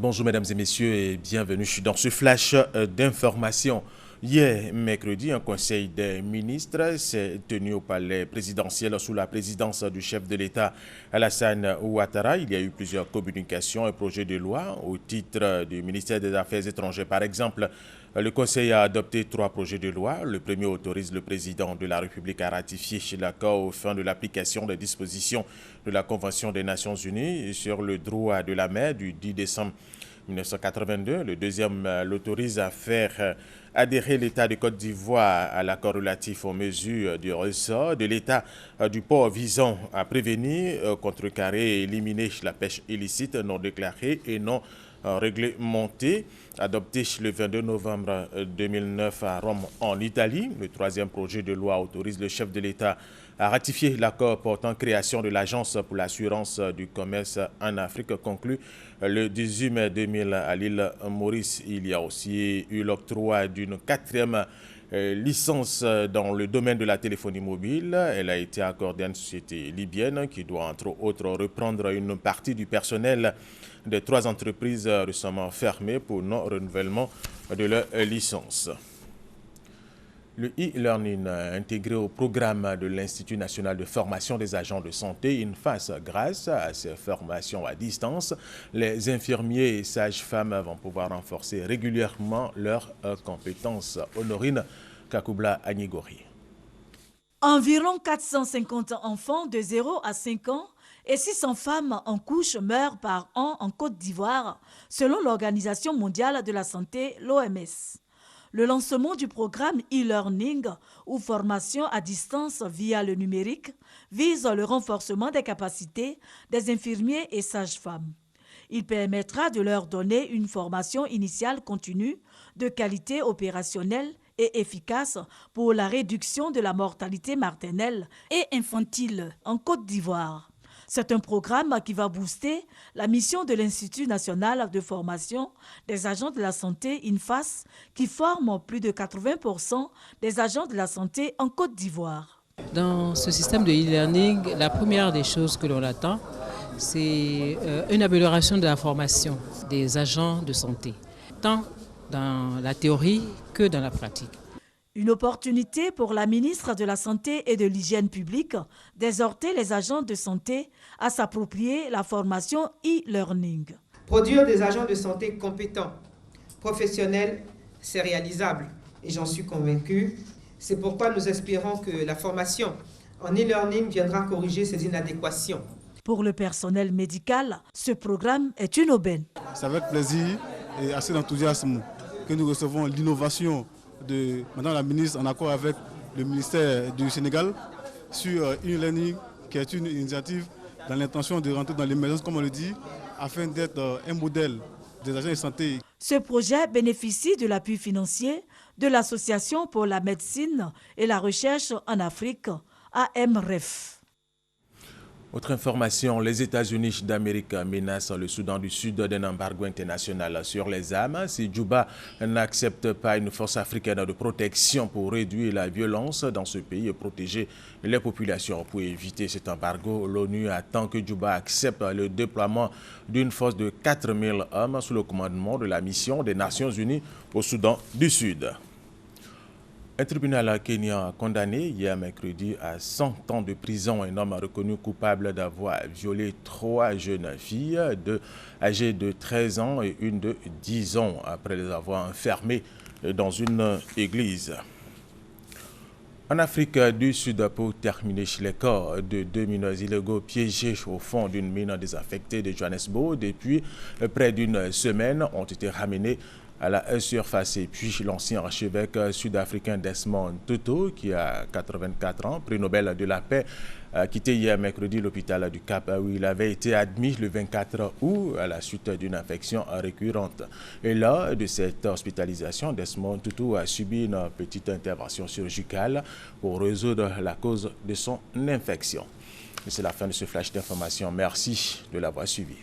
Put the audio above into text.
Bonjour mesdames et messieurs et bienvenue dans ce flash d'information. Hier, mercredi, un conseil des ministres s'est tenu au palais présidentiel sous la présidence du chef de l'État Alassane Ouattara. Il y a eu plusieurs communications et projets de loi au titre du ministère des Affaires étrangères. Par exemple, le conseil a adopté 3 projets de loi. Le premier autorise le président de la République à ratifier l'accord aux fins de l'application des dispositions de la Convention des Nations Unies sur le droit de la mer du 10 décembre 1982. Le deuxième l'autorise à faire adhérer l'État de Côte d'Ivoire à l'accord relatif aux mesures du ressort de l'État du port visant à prévenir, contrecarrer et éliminer la pêche illicite non déclarée et non réglementée, adopté le 22 novembre 2009 à Rome en Italie. Le troisième projet de loi autorise le chef de l'État à ratifier l'accord portant création de l'Agence pour l'assurance du commerce en Afrique conclu le 18 mai 2000 à l'île Maurice. Il y a aussi eu l'octroi d'une 4e licence dans le domaine de la téléphonie mobile. Elle a été accordée à une société libyenne qui doit entre autres reprendre une partie du personnel des 3 entreprises récemment fermées pour non-renouvellement de leur licence. Le e-learning intégré au programme de l'Institut national de formation des agents de santé INFAS. Grâce à ces formations à distance, les infirmiers et sages-femmes vont pouvoir renforcer régulièrement leurs compétences. Honorine Kakoubla Agnigori. Environ 450 enfants de 0 à 5 ans et 600 femmes en couche meurent par an en Côte d'Ivoire, selon l'Organisation mondiale de la santé, l'OMS. Le lancement du programme e-learning ou formation à distance via le numérique vise le renforcement des capacités des infirmiers et sages-femmes. Il permettra de leur donner une formation initiale continue de qualité opérationnelle et efficace pour la réduction de la mortalité maternelle et infantile en Côte d'Ivoire. C'est un programme qui va booster la mission de l'Institut national de formation des agents de la santé INFAS qui forme plus de 80% des agents de la santé en Côte d'Ivoire. Dans ce système de e-learning, la première des choses que l'on attend, c'est une amélioration de la formation des agents de santé, tant dans la théorie que dans la pratique. Une opportunité pour la ministre de la Santé et de l'Hygiène publique d'exhorter les agents de santé à s'approprier la formation e-learning. Produire des agents de santé compétents, professionnels, c'est réalisable et j'en suis convaincue. C'est pourquoi nous espérons que la formation en e-learning viendra corriger ces inadéquations. Pour le personnel médical, ce programme est une aubaine. C'est avec plaisir et assez d'enthousiasme que nous recevons l'innovation de Madame la ministre en accord avec le ministère du Sénégal sur e-learning qui est une initiative dans l'intention de rentrer dans l'émergence, comme on le dit, afin d'être un modèle des agents de santé. Ce projet bénéficie de l'appui financier de l'Association pour la médecine et la recherche en Afrique, AMREF. Autre information, les États-Unis d'Amérique menacent le Soudan du Sud d'un embargo international sur les armes si Djouba n'accepte pas une force africaine de protection pour réduire la violence dans ce pays et protéger les populations. Pour éviter cet embargo, l'ONU attend que Djouba accepte le déploiement d'une force de 4000 hommes sous le commandement de la mission des Nations Unies au Soudan du Sud. Un tribunal kenyan a condamné hier mercredi à 100 ans de prison un homme reconnu coupable d'avoir violé 3 jeunes filles âgées de 13 ans et une de 10 ans après les avoir enfermées dans une église. En Afrique du Sud, pour terminer, les corps de 2 mineurs illégaux piégés au fond d'une mine désaffectée de Johannesburg depuis près d'une semaine ont été ramenés à la surface. Et puis l'ancien archevêque sud-africain Desmond Tutu, qui a 84 ans, prix Nobel de la paix, a quitté hier mercredi l'hôpital du Cap où il avait été admis le 24 août à la suite d'une infection récurrente. Et lors de cette hospitalisation, Desmond Tutu a subi une petite intervention chirurgicale pour résoudre la cause de son infection. Et c'est la fin de ce flash d'information. Merci de l'avoir suivi.